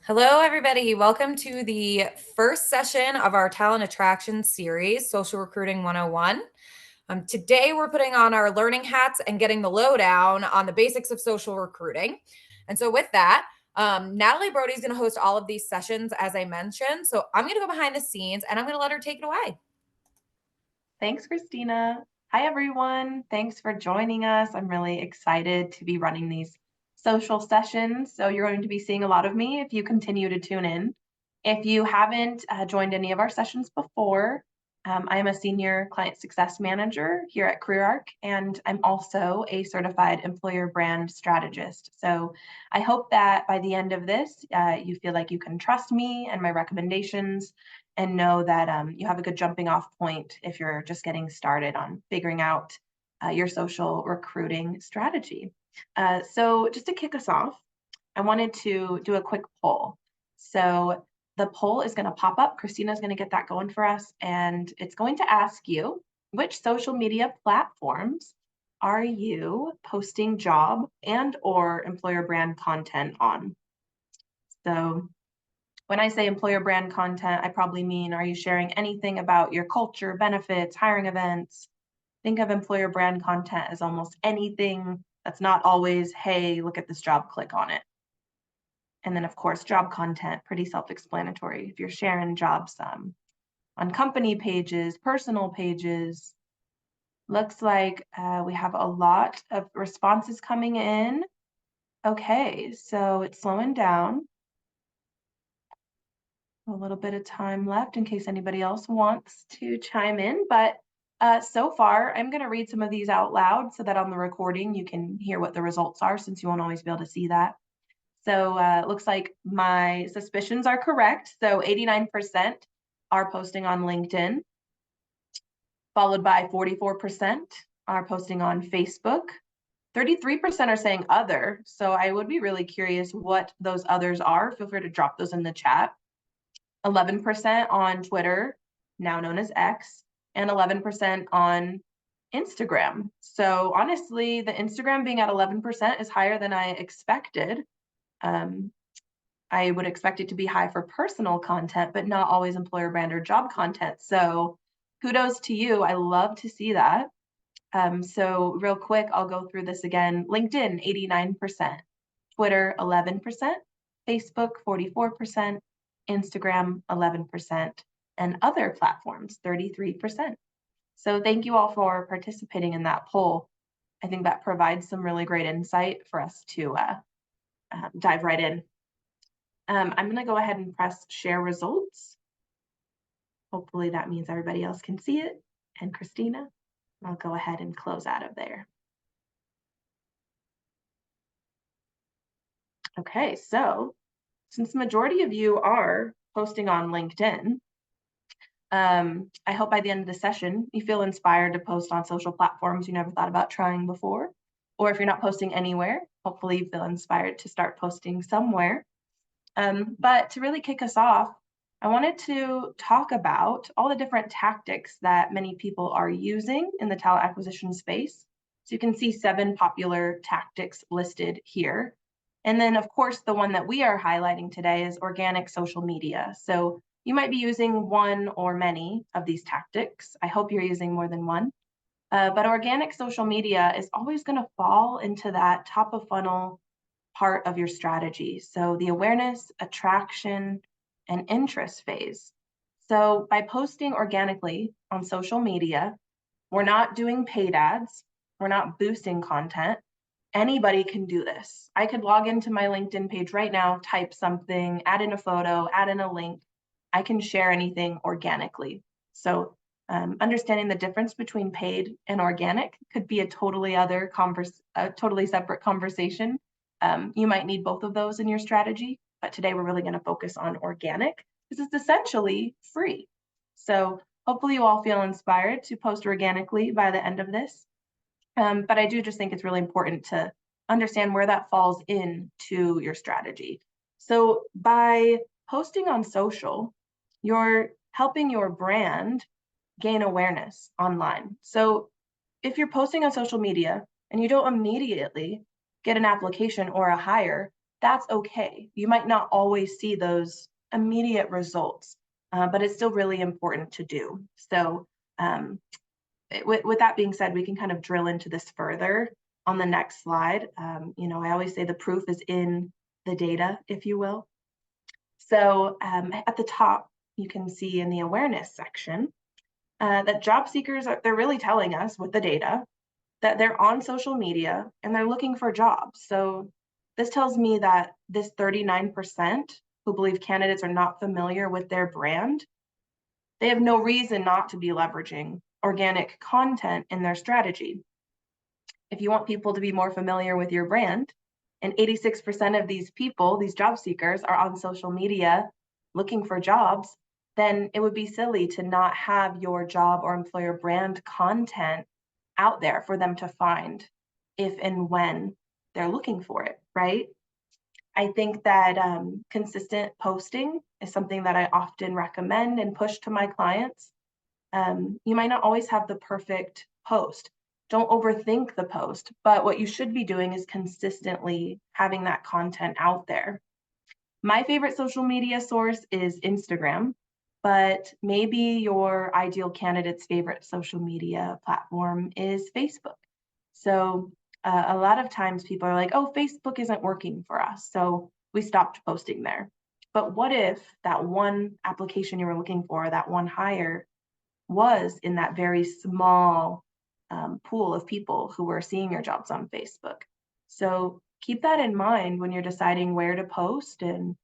Hello, everybody. Welcome to the first session of our talent attraction series, Social Recruiting 101. Today, we're putting on our learning hats and getting the lowdown on the basics of social recruiting. And so, with that, Natalie Brodie is going to host all of these sessions, as I mentioned. So, I'm going to go behind the scenes and I'm going to let her take it away. Thanks, Christina. Hi, everyone. Thanks for joining us. I'm really excited to be running these social sessions. So you're going to be seeing a lot of me if you continue to tune in. If you haven't joined any of our sessions before, I am a senior client success manager here at CareerArc, and I'm also a certified employer brand strategist. So I hope that by the end of this, you feel like you can trust me and my recommendations and know that you have a good jumping off point if you're just getting started on figuring out your social recruiting strategy. So just to kick us off, I wanted to do a quick poll. So the poll is going to pop up. Christina's going to get that going for us, and it's going to ask you, which social media platforms are you posting job and or employer brand content on? So when I say employer brand content, I probably mean, are you sharing anything about your culture, benefits, hiring events? Think of employer brand content as almost anything that's not always, hey, look at this job, click on it. And then, of course, job content, pretty self-explanatory. If you're sharing jobs on company pages, personal pages, looks like we have a lot of responses coming in. Okay, so it's slowing down. A little bit of time left in case anybody else wants to chime in, but so far I'm going to read some of these out loud so that on the recording you can hear what the results are, since you won't always be able to see that. So it looks like my suspicions are correct. So 89% are posting on LinkedIn, followed by 44% are posting on Facebook. 33% are saying other. So I would be really curious what those others are. Feel free to drop those in the chat. 11% on Twitter, now known as X, and 11% on Instagram. So honestly, the Instagram being at 11% is higher than I expected. I would expect it to be high for personal content, but not always employer brand or job content. So kudos to you. I love to see that. So real quick, I'll go through this again. LinkedIn, 89%, Twitter, 11%, Facebook, 44%, Instagram, 11%, and other platforms, 33%. So thank you all for participating in that poll. I think that provides some really great insight for us to dive right in. I'm going to go ahead and press share results. Hopefully that means everybody else can see it. And Christina, I'll go ahead and close out of there. Okay, so since the majority of you are posting on LinkedIn, I hope by the end of the session, you feel inspired to post on social platforms you never thought about trying before. Or if you're not posting anywhere, hopefully you feel inspired to start posting somewhere. But to really kick us off, I wanted to talk about all the different tactics that many people are using in the talent acquisition space. So you can see 7 popular tactics listed here. And then, of course, the one that we are highlighting today is organic social media. So you might be using one or many of these tactics. I hope you're using more than one. But organic social media is always going to fall into that top of funnel part of your strategy. So the awareness, attraction, and interest phase. So by posting organically on social media, we're not doing paid ads. We're not boosting content. Anybody can do this. I could log into my LinkedIn page right now, type something, add in a photo, add in a link. I can share anything organically. So understanding the difference between paid and organic could be a totally separate conversation. You might need both of those in your strategy, but today we're really going to focus on organic because it's essentially free. So hopefully you all feel inspired to post organically by the end of this. But I do just think it's really important to understand where that falls into your strategy. So by posting on social, you're helping your brand gain awareness online. So if you're posting on social media and you don't immediately get an application or a hire, that's okay. You might not always see those immediate results, but it's still really important to do. So um, with that being said, we can kind of drill into this further on the next slide. I always say the proof is in the data, if you will. So at the top, you can see in the awareness section that job seekers they're really telling us with the data that they're on social media and they're looking for jobs. So this tells me that this 39% who believe candidates are not familiar with their brand, they have no reason not to be leveraging organic content in their strategy. If you want people to be more familiar with your brand, and 86% of these people, these job seekers, are on social media looking for jobs, then it would be silly to not have your job or employer brand content out there for them to find if and when they're looking for it, right? I think that consistent posting is something that I often recommend and push to my clients. You might not always have the perfect post. Don't overthink the post, but what you should be doing is consistently having that content out there. My favorite social media source is Instagram, but maybe your ideal candidate's favorite social media platform is Facebook. So a lot of times people are like, oh, Facebook isn't working for us, so we stopped posting there. But what if that one application you were looking for, that one hire, was in that very small pool of people who were seeing your jobs on Facebook? So keep that in mind when you're deciding where to post and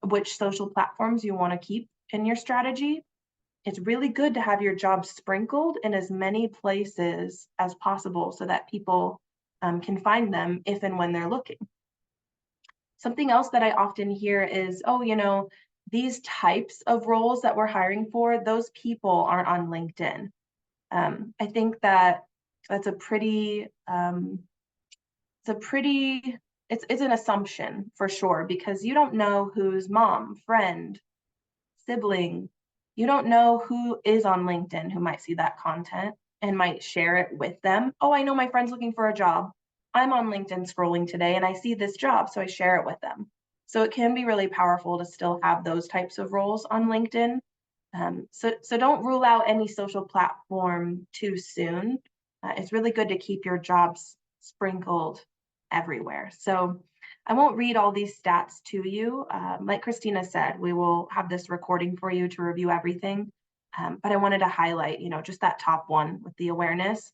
which social platforms you want to keep in your strategy. It's really good to have your jobs sprinkled in as many places as possible so that people can find them if and when they're looking. Something else that I often hear is, oh, these types of roles that we're hiring for, those people aren't on LinkedIn. I think that that's it's an assumption for sure, because you don't know whose mom, friend, sibling, you don't know who is on LinkedIn who might see that content and might share it with them. Oh, I know my friend's looking for a job. I'm on LinkedIn scrolling today and I see this job, so I share it with them. So it can be really powerful to still have those types of roles on LinkedIn. So don't rule out any social platform too soon. It's really good to keep your jobs sprinkled everywhere. So I won't read all these stats to you. Like Christina said, we will have this recording for you to review everything. But I wanted to highlight, just that top one with the awareness,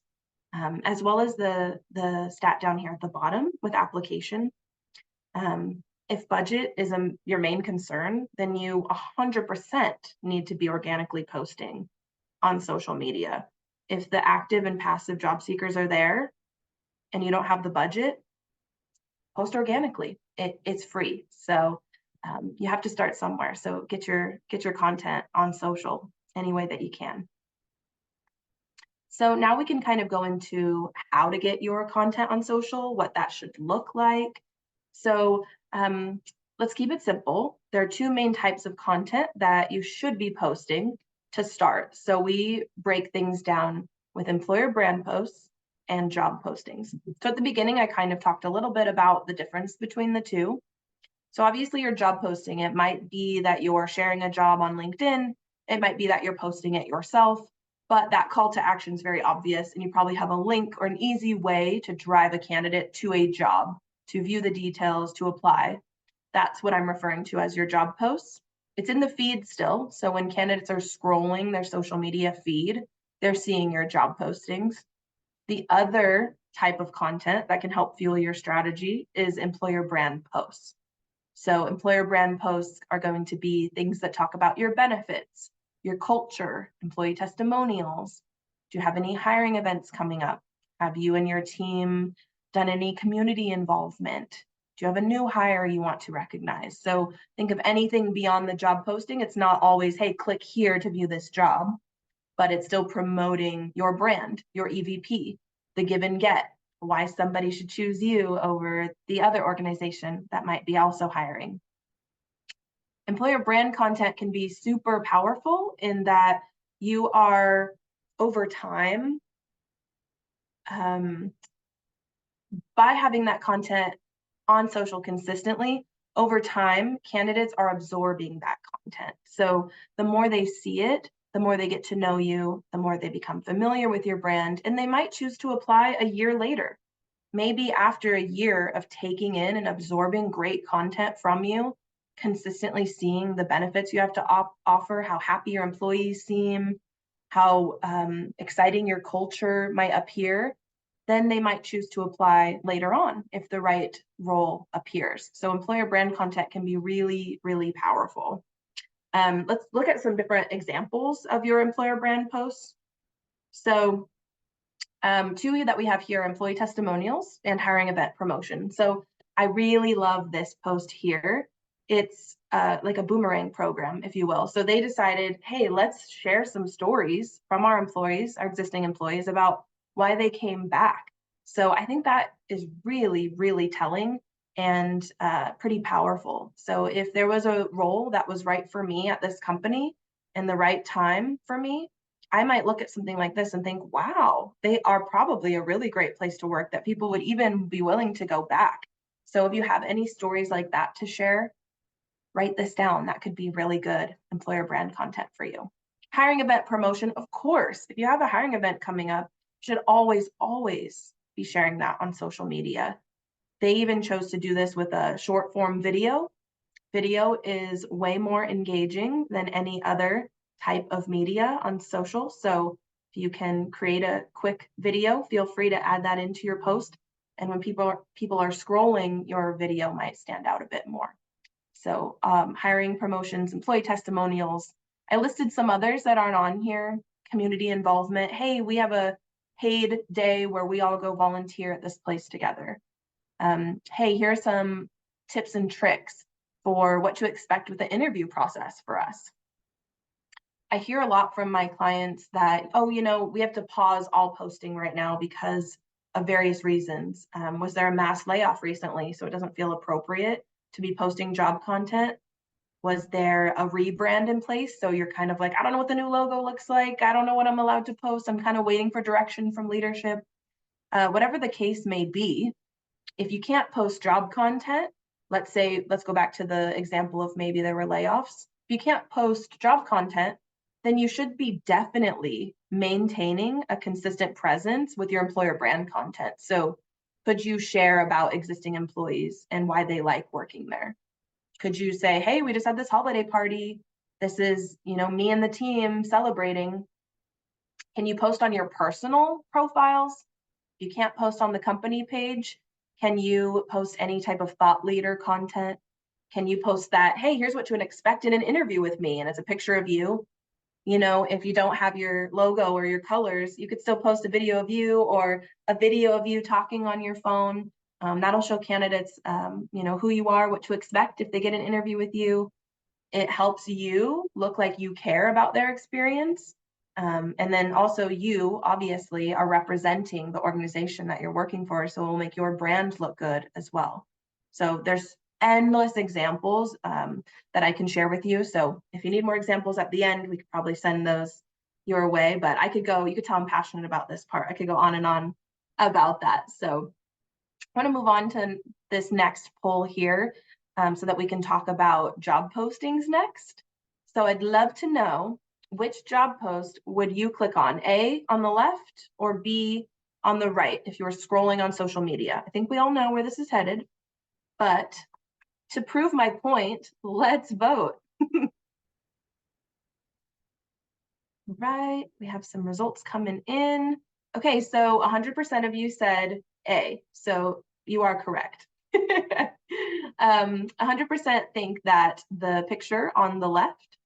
as well as the stat down here at the bottom with application. If budget is your main concern, then you 100% need to be organically posting on social media. If the active and passive job seekers are there and you don't have the budget, post organically. It's free. So you have to start somewhere. So get your content on social any way that you can. So now we can kind of go into how to get your content on social, what that should look like. So let's keep it simple. There are two main types of content that you should be posting to start. So we break things down with employer brand posts and job postings. So at the beginning, I kind of talked a little bit about the difference between the two. So obviously your job posting, it might be that you're sharing a job on LinkedIn. It might be that you're posting it yourself, but that call to action is very obvious. And you probably have a link or an easy way to drive a candidate to a job, to view the details, to apply. That's what I'm referring to as your job posts. It's in the feed still. So when candidates are scrolling their social media feed, they're seeing your job postings. The other type of content that can help fuel your strategy is employer brand posts. So employer brand posts are going to be things that talk about your benefits, your culture, employee testimonials. Do you have any hiring events coming up? Have you and your team done any community involvement? Do you have a new hire you want to recognize? So think of anything beyond the job posting. It's not always, hey, click here to view this job, but it's still promoting your brand, your EVP, the give and get, why somebody should choose you over the other organization that might be also hiring. Employer brand content can be super powerful in that you are, over time, by having that content on social consistently, over time, candidates are absorbing that content. So the more they see it, the more they get to know you, the more they become familiar with your brand, and they might choose to apply a year later. Maybe after a year of taking in and absorbing great content from you, consistently seeing the benefits you have to offer, how happy your employees seem, how exciting your culture might appear, then they might choose to apply later on if the right role appears. So employer brand content can be really, really powerful. Let's look at some different examples of your employer brand posts. So two that we have here, employee testimonials and hiring event promotion. So I really love this post here. It's like a boomerang program, if you will. So they decided, hey, let's share some stories from our employees, our existing employees, about why they came back. So I think that is really, really telling and pretty powerful. So if there was a role that was right for me at this company and the right time for me, I might look at something like this and think, wow, they are probably a really great place to work that people would even be willing to go back. So if you have any stories like that to share, write this down. That could be really good employer brand content for you. Hiring event promotion, of course. If you have a hiring event coming up, you should always, always be sharing that on social media. They even chose to do this with a short form video. Video is way more engaging than any other type of media on social. So if you can create a quick video, feel free to add that into your post. And when people are scrolling, your video might stand out a bit more. So hiring, promotions, employee testimonials. I listed some others that aren't on here. Community involvement. Hey, we have a paid day where we all go volunteer at this place together. Hey, here are some tips and tricks for what to expect with the interview process for us. I hear a lot from my clients that, oh, we have to pause all posting right now because of various reasons. Was there a mass layoff recently, so it doesn't feel appropriate to be posting job content? Was there a rebrand in place? So you're kind of like, I don't know what the new logo looks like. I don't know what I'm allowed to post. I'm kind of waiting for direction from leadership. Whatever the case may be, if you can't post job content, let's go back to the example of maybe there were layoffs. If you can't post job content, then you should be definitely maintaining a consistent presence with your employer brand content. So could you share about existing employees and why they like working there? Could you say, hey, we just had this holiday party. This is, me and the team celebrating. Can you post on your personal profiles? You can't post on the company page. Can you post any type of thought leader content? Can you post that, hey, here's what to expect in an interview with me, and it's a picture of you? If you don't have your logo or your colors, you could still post a video of you or a video of you talking on your phone. That'll show candidates, who you are, what to expect if they get an interview with you. It helps you look like you care about their experience. And then also you obviously are representing the organization that you're working for, so it will make your brand look good as well. So there's endless examples that I can share with you. So if you need more examples at the end, we could probably send those your way, but you could tell I'm passionate about this part. I could go on and on about that. So I want to move on to this next poll here so that we can talk about job postings next. So I'd love to know, which job post would you click on? A, on the left, or B, on the right, if you were scrolling on social media? I think we all know where this is headed, but to prove my point, let's vote. Right, we have some results coming in. Okay, so 100% of you said A, so you are correct. 100% think that the picture on the left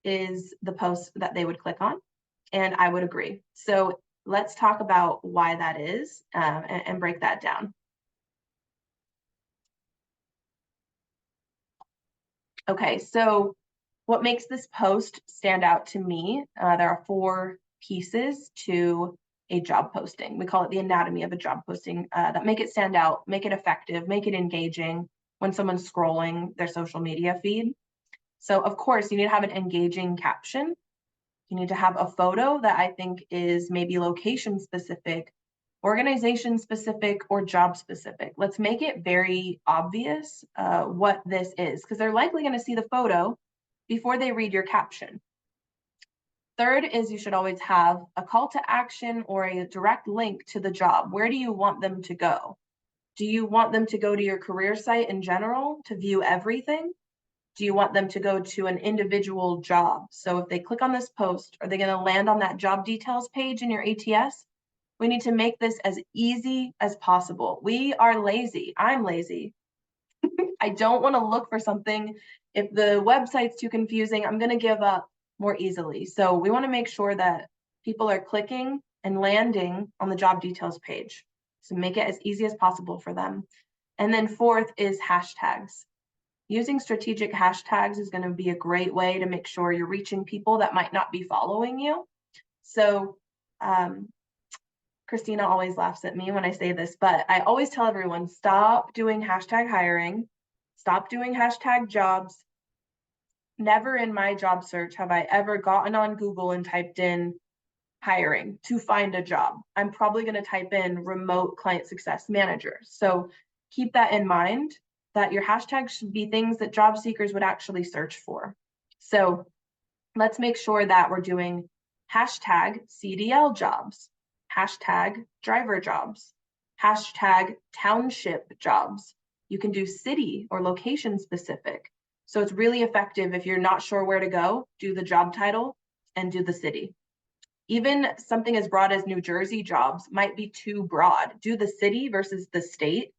is the post that they would click on, and I would agree. So let's talk about why that is and break that down. Okay, so what makes this post stand out to me, there are 4 pieces to a job posting. We call it the anatomy of a job posting that make it stand out, make it effective, make it engaging when someone's scrolling their social media feed. So of course, you need to have an engaging caption. You need to have a photo that I think is maybe location specific, organization specific or job specific. Let's make it very obvious what this is, because they're likely going to see the photo before they read your caption. Third is you should always have a call to action or a direct link to the job. Where do you want them to go? Do you want them to go to your career site in general to view everything? Do you want them to go to an individual job? So if they click on this post, are they going to land on that job details page in your ATS? We need to make this as easy as possible. We are lazy. I'm lazy. I don't want to look for something. If the website's too confusing, I'm going to give up more easily. So we want to make sure that people are clicking and landing on the job details page. So make it as easy as possible for them. And then fourth is hashtags. Using strategic hashtags is going to be a great way to make sure you're reaching people that might not be following you. So Christina always laughs at me when I say this, but I always tell everyone, stop doing hashtag hiring, stop doing hashtag jobs. Never in my job search have I ever gotten on Google and typed in hiring to find a job. I'm probably going to type in remote client success manager. So keep that in mind, that your hashtags should be things that job seekers would actually search for. So let's make sure that we're doing hashtag CDL jobs, hashtag driver jobs, hashtag township jobs. You can do city or location specific. So it's really effective if you're not sure where to go, do the job title and do the city. Even something as broad as New Jersey jobs might be too broad. Do the city versus the state.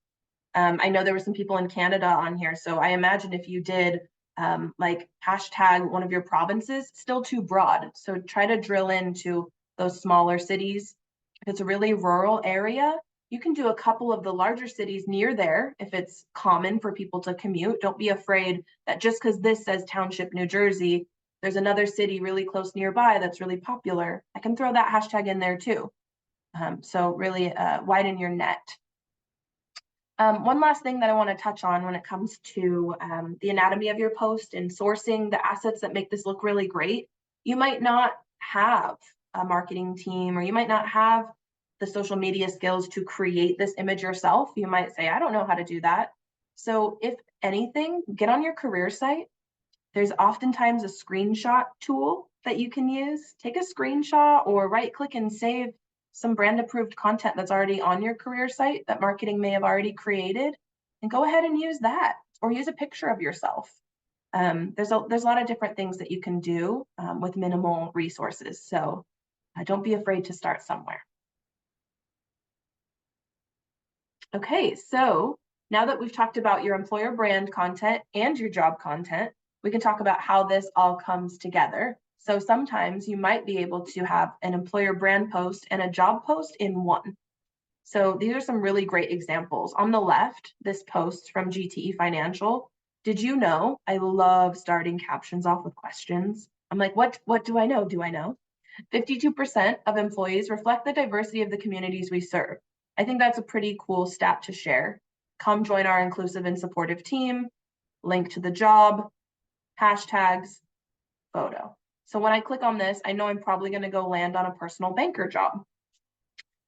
I know there were some people in Canada on here, so I imagine if you did like hashtag one of your provinces, still too broad. So try to drill into those smaller cities. If it's a really rural area, you can do a couple of the larger cities near there if it's common for people to commute. Don't be afraid that just because this says Township, New Jersey, there's another city really close nearby that's really popular. I can throw that hashtag in there too. So really widen your net. One last thing that I want to touch on when it comes to the anatomy of your post and sourcing the assets that make this look really great. You might not have a marketing team, or you might not have the social media skills to create this image yourself. You might say, I don't know how to do that. So if anything, get on your career site. There's oftentimes a screenshot tool that you can use. Take a screenshot or right click and save some brand approved content that's already on your career site that marketing may have already created, and go ahead and use that, or use a picture of yourself. There's a lot of different things that you can do with minimal resources. So don't be afraid to start somewhere. Okay, so now that we've talked about your employer brand content and your job content, we can talk about how this all comes together. So sometimes you might be able to have an employer brand post and a job post in one. So these are some really great examples. On the left, this post from GTE Financial. Did you know I love starting captions off with questions? I'm like, what do I know? Do I know? 52% of employees reflect the diversity of the communities we serve. I think that's a pretty cool stat to share. Come join our inclusive and supportive team. Link to the job, hashtags, photo. So when I click on this, I know I'm probably going to go land on a personal banker job.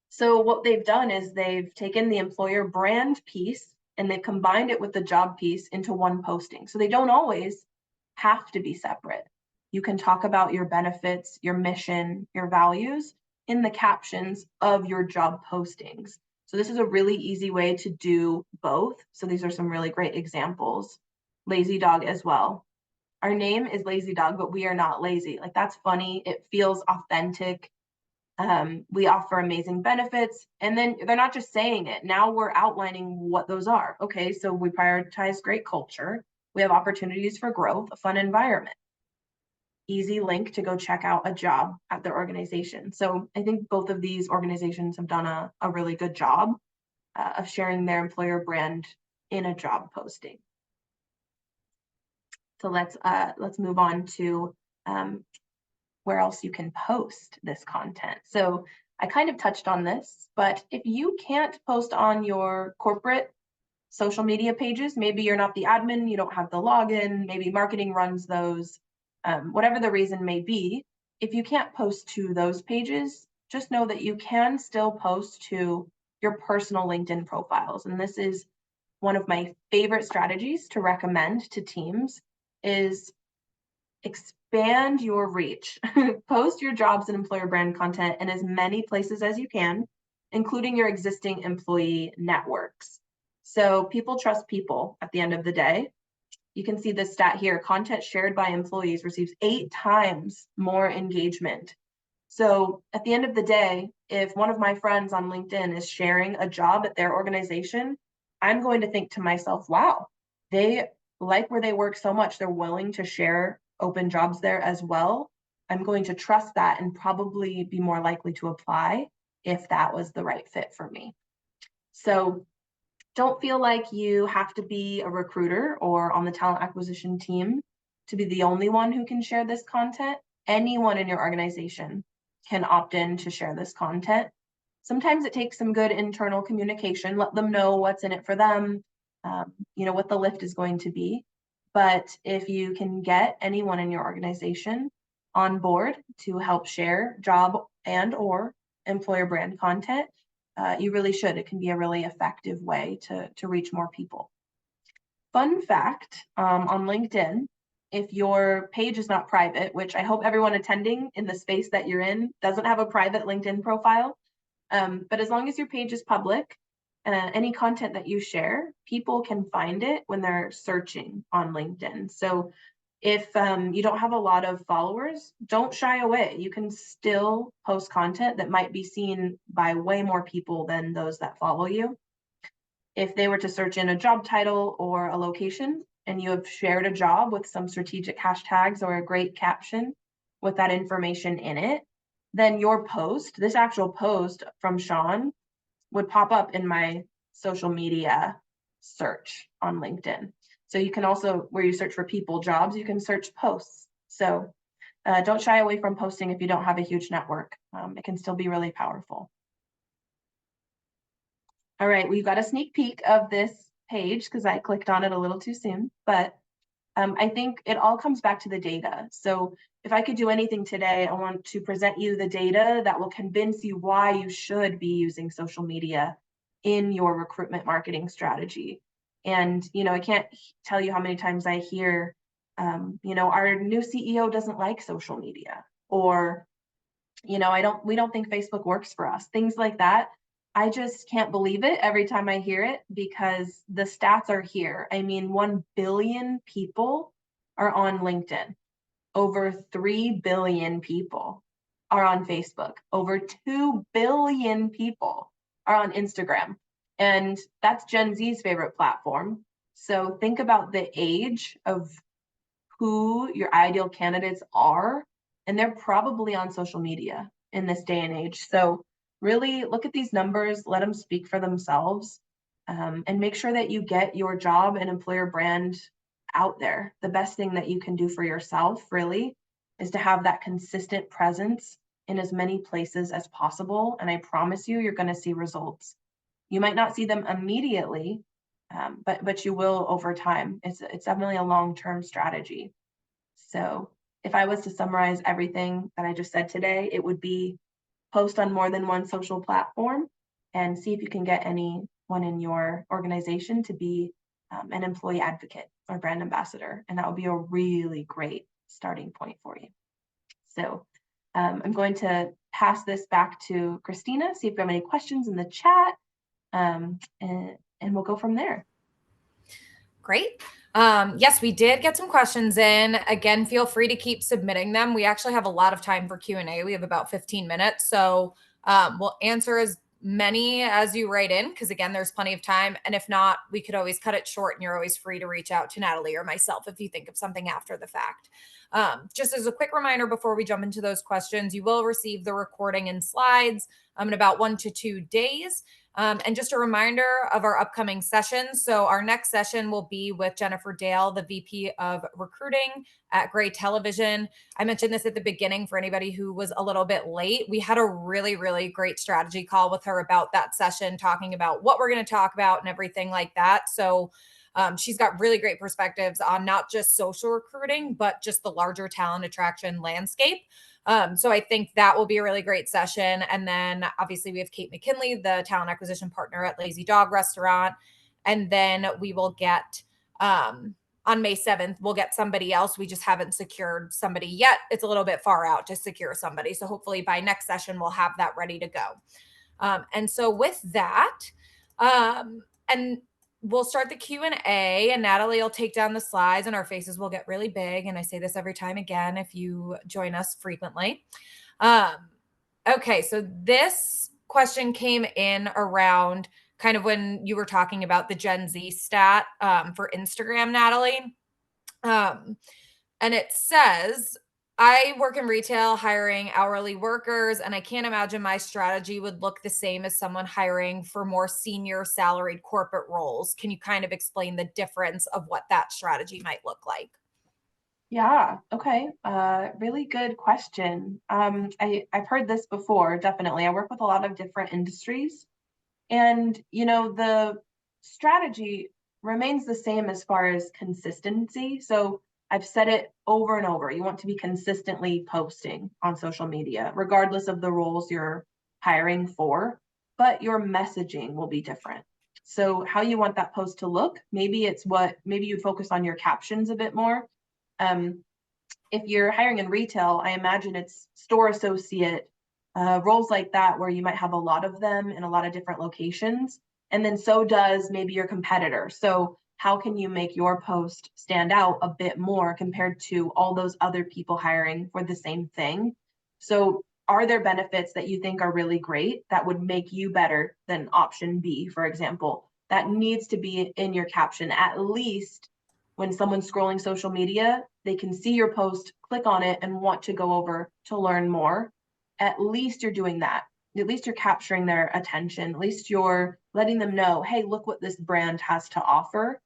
So what they've done is they've taken the employer brand piece and they've combined it with the job piece into one posting. So they don't always have to be separate. You can talk about your benefits, your mission, your values in the captions of your job postings. So this is a really easy way to do both. So these are some really great examples. Lazy dog as well. Our name is Lazy Dog, but we are not lazy. Like, that's funny. It feels authentic. We offer amazing benefits, and then they're not just saying it. Now we're outlining what those are. Okay, so we prioritize great culture. We have opportunities for growth, a fun environment. Easy link to go check out a job at their organization. So I think both of these organizations have done a really good job of sharing their employer brand in a job posting. So let's move on to where else you can post this content. So I kind of touched on this, but if you can't post on your corporate social media pages, maybe you're not the admin, you don't have the login, maybe marketing runs those, whatever the reason may be, if you can't post to those pages, just know that you can still post to your personal LinkedIn profiles. And this is one of my favorite strategies to recommend to teams is expand your reach. Post your jobs and employer brand content in as many places as you can, including your existing employee networks. So people trust people at the end of the day. You can see this stat here. Content shared by employees receives 8 times more engagement. So at the end of the day, if one of my friends on LinkedIn is sharing a job at their organization, I'm going to think to myself, wow, they like where they work so much, they're willing to share open jobs there as well. I'm going to trust that and probably be more likely to apply if that was the right fit for me. So don't feel like you have to be a recruiter or on the talent acquisition team to be the only one who can share this content. Anyone in your organization can opt in to share this content. Sometimes it takes some good internal communication. Let them know what's in it for them, what the lift is going to be. But if you can get anyone in your organization on board to help share job and or employer brand content, you really should. It can be a really effective way to reach more people. Fun fact, on LinkedIn, if your page is not private, which I hope everyone attending in the space that you're in doesn't have a private LinkedIn profile, but as long as your page is public, any content that you share, people can find it when they're searching on LinkedIn. So if you don't have a lot of followers, don't shy away. You can still post content that might be seen by way more people than those that follow you. If they were to search in a job title or a location and you have shared a job with some strategic hashtags or a great caption with that information in it, then your post, this actual post from Sean, would pop up in my social media search on LinkedIn. So you can also, where you search for people, jobs, you can search posts. So don't shy away from posting if you don't have a huge network. It can still be really powerful. All right, we've got a sneak peek of this page because I clicked on it a little too soon, but I think it all comes back to the data. So if I could do anything today, I want to present you the data that will convince you why you should be using social media in your recruitment marketing strategy. And, I can't tell you how many times I hear, our new CEO doesn't like social media, or, we don't think Facebook works for us, things like that. I just can't believe it every time I hear it because the stats are here. I mean, 1 billion people are on LinkedIn. Over 3 billion people are on Facebook. Over 2 billion people are on Instagram. And that's Gen Z's favorite platform. So think about the age of who your ideal candidates are, and they're probably on social media in this day and age. So really look at these numbers, let them speak for themselves, and make sure that you get your job and employer brand out there. The best thing that you can do for yourself really is to have that consistent presence in as many places as possible. And I promise you, you're going to see results. You might not see them immediately, but you will over time. It's definitely a long-term strategy. So if I was to summarize everything that I just said today, it would be post on more than one social platform and see if you can get anyone in your organization to be an employee advocate or brand ambassador. And that would be a really great starting point for you. So I'm going to pass this back to Christina, see if you have any questions in the chat, and we'll go from there. Great. Yes, we did get some questions in. Again, feel free to keep submitting them. We actually have a lot of time for Q&A. We have about 15 minutes. So we'll answer as many as you write in, because again, there's plenty of time. And if not, we could always cut it short and you're always free to reach out to Natalie or myself if you think of something after the fact. Just as a quick reminder before we jump into those questions, you will receive the recording and slides in about 1 to 2 days. And just a reminder of our upcoming sessions. So our next session will be with Jennifer Dale, the VP of Recruiting at Gray Television. I mentioned this at the beginning for anybody who was a little bit late. We had a really, really great strategy call with her about that session, talking about what we're going to talk about and everything like that. So She's got really great perspectives on not just social recruiting, but just the larger talent attraction landscape. So I think that will be a really great session. And then obviously we have Kate McKinley, the talent acquisition partner at Lazy Dog Restaurant. And then we will get on May 7th, we'll get somebody else. We just haven't secured somebody yet. It's a little bit far out to secure somebody. So hopefully by next session, we'll have that ready to go. And so with that, and we'll start the Q&A, and Natalie will take down the slides and our faces will get really big. And I say this every time again, if you join us frequently. Okay, so this question came in around kind of when you were talking about the Gen Z stat for Instagram, Natalie. And it says, I work in retail hiring hourly workers, and I can't imagine my strategy would look the same as someone hiring for more senior salaried corporate roles. Can you kind of explain the difference of what that strategy might look like? Yeah, okay. Really good question. I've heard this before, definitely. I work with a lot of different industries, and the strategy remains the same as far as consistency. So I've said it over and over. You want to be consistently posting on social media, regardless of the roles you're hiring for, but your messaging will be different. So how you want that post to look, maybe you focus on your captions a bit more. Um, if you're hiring in retail, I imagine it's store associate, roles like that, where you might have a lot of them in a lot of different locations. And then so does maybe your competitor. So how can you make your post stand out a bit more compared to all those other people hiring for the same thing? So are there benefits that you think are really great that would make you better than option B, for example? That needs to be in your caption, at least when someone's scrolling social media, they can see your post, click on it, and want to go over to learn more. At least you're doing that. At least you're capturing their attention. At least you're letting them know, hey, look what this brand has to offer.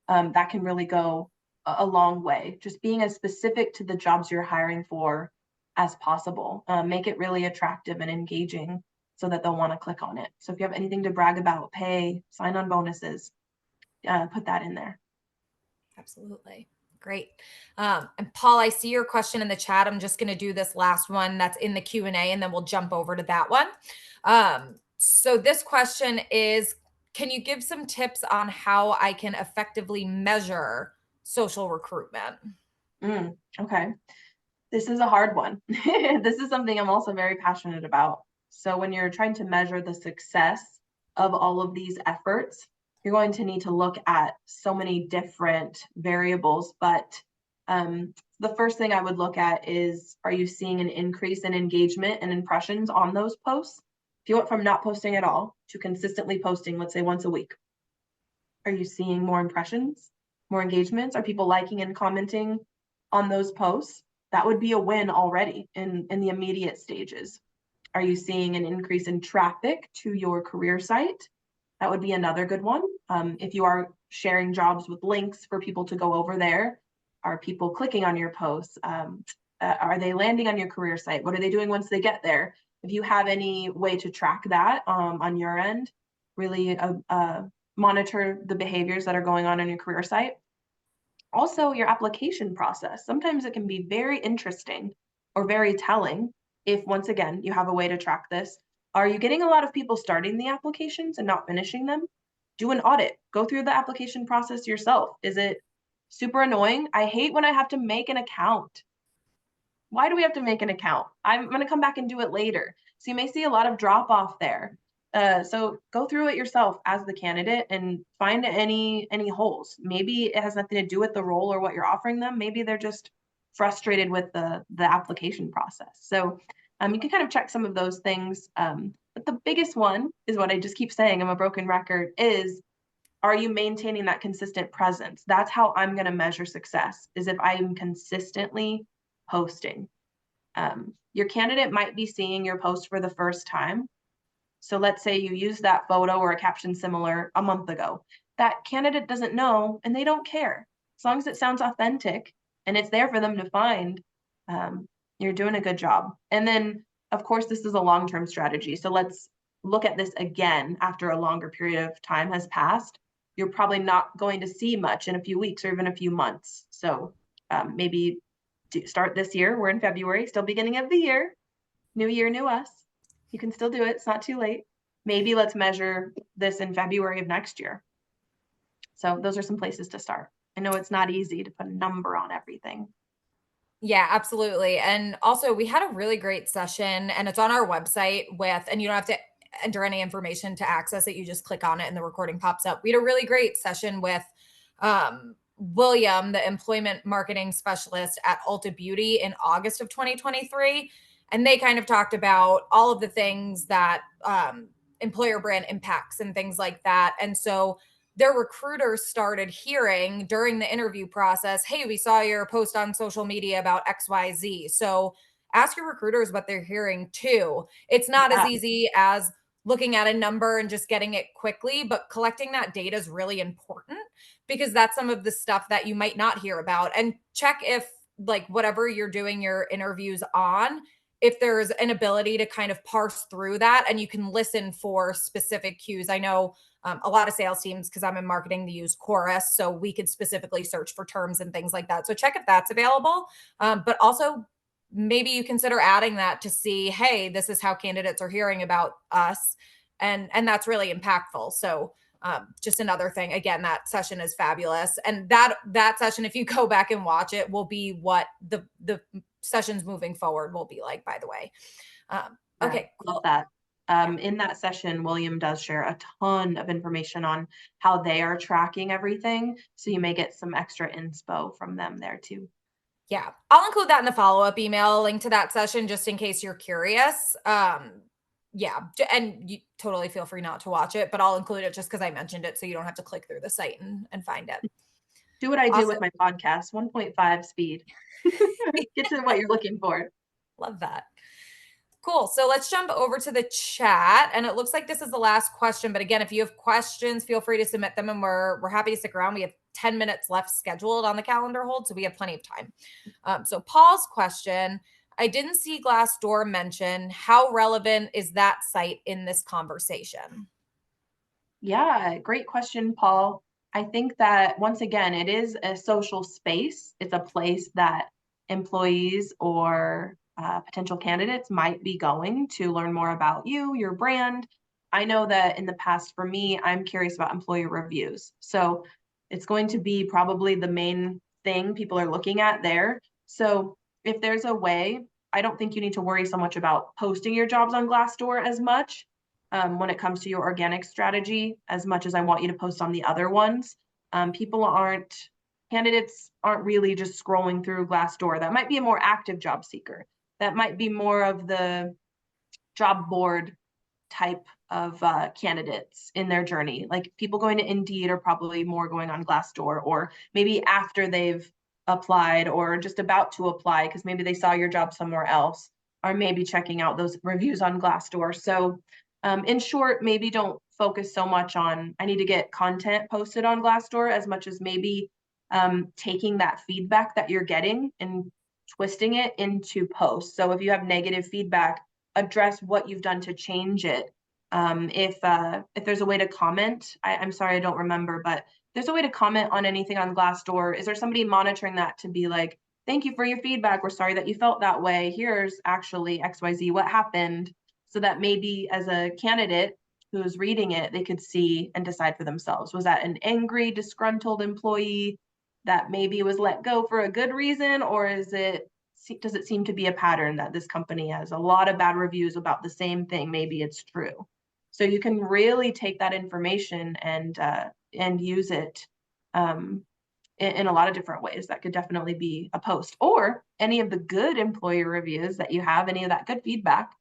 That can really go a long way. Just being as specific to the jobs you're hiring for as possible. Make it really attractive and engaging so that they'll want to click on it. So if you have anything to brag about, pay, sign-on bonuses, put that in there. Absolutely. Great. And Paul, I see your question in the chat. I'm just going to do this last one that's in the Q&A, and then we'll jump over to that one. So this question is, can you give some tips on how I can effectively measure social recruitment? Okay. This is a hard one. This is something I'm also very passionate about. So when you're trying to measure the success of all of these efforts, you're going to need to look at so many different variables. But the first thing I would look at is, are you seeing an increase in engagement and impressions on those posts? If you went from not posting at all to consistently posting, let's say once a week, are you seeing more impressions, more engagements? Are people liking and commenting on those posts? That would be a win already in the immediate stages. Are you seeing an increase in traffic to your career site? That would be another good one. If you are sharing jobs with links for people to go over there, are people clicking on your posts? Are they landing on your career site? What are they doing once they get there? If you have any way to track that on your end, really monitor the behaviors that are going on your career site. Also, your application process. Sometimes it can be very interesting or very telling if, once again, you have a way to track this. Are you getting a lot of people starting the applications and not finishing them? Do an audit. Go through the application process yourself. Is it super annoying? I hate when I have to make an account. Why do we have to make an account? I'm going to come back and do it later. So you may see a lot of drop off there. So go through it yourself as the candidate and find any holes. Maybe it has nothing to do with the role or what you're offering them. Maybe they're just frustrated with the application process. So you can kind of check some of those things. But the biggest one is what I just keep saying, I'm a broken record, is, are you maintaining that consistent presence? That's how I'm going to measure success, is if I'm consistently posting. Your candidate might be seeing your post for the first time. So let's say you use that photo or a caption similar a month ago. That candidate doesn't know and they don't care. As long as it sounds authentic and it's there for them to find, you're doing a good job. And then, of course, this is a long-term strategy. So let's look at this again after a longer period of time has passed. you're probably not going to see much in a few weeks or even a few months. So maybe start this year. We're in February, still beginning of the year. New year, new us. You can still do it. It's not too late. Maybe let's measure this in February of next year. So those are some places to start. I know it's not easy to put a number on everything. Yeah, absolutely. And also, we had a really great session, and it's on our website and you don't have to enter any information to access it. You just click on it and the recording pops up. We had a really great session with William, the employment marketing specialist at Ulta Beauty in August of 2023. And they kind of talked about all of the things that employer brand impacts and things like that. And so, their recruiters started hearing during the interview process, hey, we saw your post on social media about XYZ. So ask your recruiters what they're hearing too. It's not as Yeah, easy as looking at a number and just getting it quickly, but collecting that data is really important because that's some of the stuff that you might not hear about. And check if, like, whatever you're doing your interviews on, if there's an ability to kind of parse through that and you can listen for specific cues. I know a lot of sales teams, because I'm in marketing, they use Chorus. So we could specifically search for terms and things like that. So check if that's available. But also, maybe you consider adding that to see, hey, this is how candidates are hearing about us. And that's really impactful. So just another thing. Again, that session is fabulous. And that session, if you go back and watch it, will be what the sessions moving forward will be like, by the way. yeah, Okay, love cool. that. Yeah. In that session, William does share a ton of information on how they are tracking everything. So you may get some extra inspo from them there too. Yeah, I'll include that in the follow-up email, link to that session just in case you're curious. Yeah, and you totally feel free not to watch it, but I'll include it just because I mentioned it so you don't have to click through the site and find it. Do what I do with Awesome. my podcast, 1.5 speed. Get to what you're looking for. Love that. Cool. So let's jump over to the chat. And it looks like this is the last question. But again, if you have questions, feel free to submit them and we're happy to stick around. We have 10 minutes left scheduled on the calendar hold, so we have plenty of time. So Paul's question, I didn't see Glassdoor mention. How relevant is that site in this conversation? Yeah, great question, Paul. I think that once again, it is a social space. It's a place that employees or potential candidates might be going to learn more about you, your brand. I know that in the past, for me, I'm curious about employee reviews. So it's going to be probably the main thing people are looking at there. So if there's a way, I don't think you need to worry so much about posting your jobs on Glassdoor as much when it comes to your organic strategy, as much as I want you to post on the other ones. Candidates aren't really just scrolling through Glassdoor. That might be a more active job seeker. That might be more of the job board type of candidates in their journey. Like people going to Indeed are probably more going on Glassdoor, or maybe after they've applied or just about to apply because maybe they saw your job somewhere else, or maybe checking out those reviews on Glassdoor. So, in short, maybe don't focus so much on I need to get content posted on Glassdoor as much as maybe taking that feedback that you're getting and twisting it into posts. So if you have negative feedback, address what you've done to change it. If there's a way to comment, I'm sorry I don't remember, but there's a way to comment on anything on Glassdoor. Is there somebody monitoring that to be like, thank you for your feedback. We're sorry that you felt that way. Here's actually XYZ, what happened? So that maybe as a candidate who's reading it, they could see and decide for themselves. Was that an angry, disgruntled employee that maybe was let go for a good reason, or does it seem to be a pattern that this company has a lot of bad reviews about the same thing? Maybe it's true. So you can really take that information and use it in a lot of different ways. That could definitely be a post, or any of the good employer reviews that you have, any of that good feedback.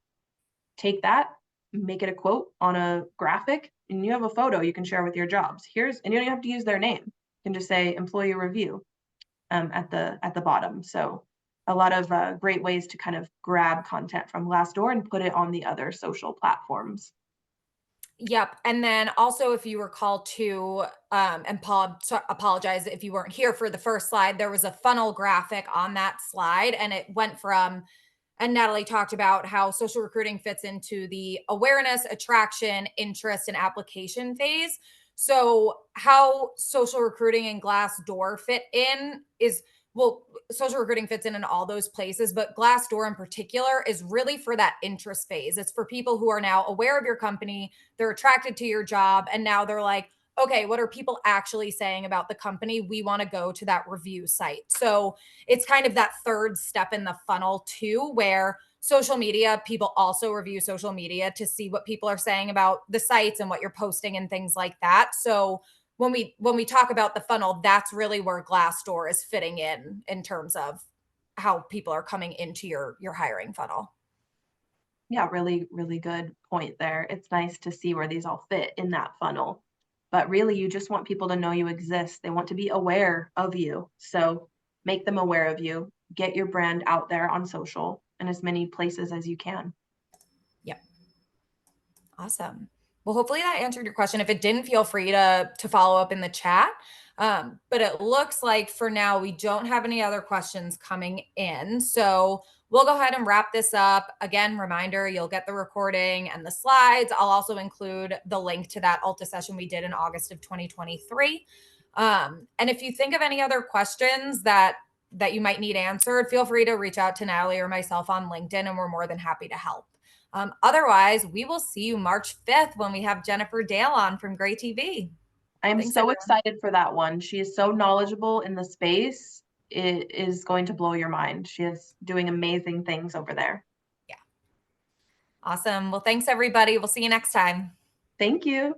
Take that, make it a quote on a graphic, and you have a photo you can share with your jobs. And you don't have to use their name. You can just say employee review at the bottom. So a lot of great ways to kind of grab content from Glassdoor and put it on the other social platforms. Yep. And then also, if you recall too, and Paul, apologize if you weren't here for the first slide, there was a funnel graphic on that slide, and it went from, and Natalie talked about how social recruiting fits into the awareness, attraction, interest, and application phase. So, how social recruiting and Glassdoor fit in is, well, social recruiting fits in all those places, but Glassdoor in particular is really for that interest phase. It's for people who are now aware of your company, they're attracted to your job, and now they're like, okay, what are people actually saying about the company? We want to go to that review site. So, it's kind of that third step in the funnel, too, where social media, people also review social media to see what people are saying about the sites and what you're posting and things like that. So when we talk about the funnel, that's really where Glassdoor is fitting in terms of how people are coming into your hiring funnel. Yeah, really, really good point there. It's nice to see where these all fit in that funnel. But really, you just want people to know you exist. They want to be aware of you. So make them aware of you. Get your brand out there on social in as many places as you can. Yep. Awesome. Well, hopefully that answered your question. If it didn't, feel free to follow up in the chat. But it looks like for now we don't have any other questions coming in. So we'll go ahead and wrap this up. Again, reminder, you'll get the recording and the slides. I'll also include the link to that Alta session we did in August of 2023. And if you think of any other questions that you might need answered, feel free to reach out to Natalie or myself on LinkedIn, and we're more than happy to help. Otherwise, we will see you March 5th when we have Jennifer Dale on from Gray TV. I am Thanks, so everyone. excited for that one. She is so knowledgeable in the space. It is going to blow your mind. She is doing amazing things over there. Yeah. Awesome. Well, thanks, everybody. We'll see you next time. Thank you.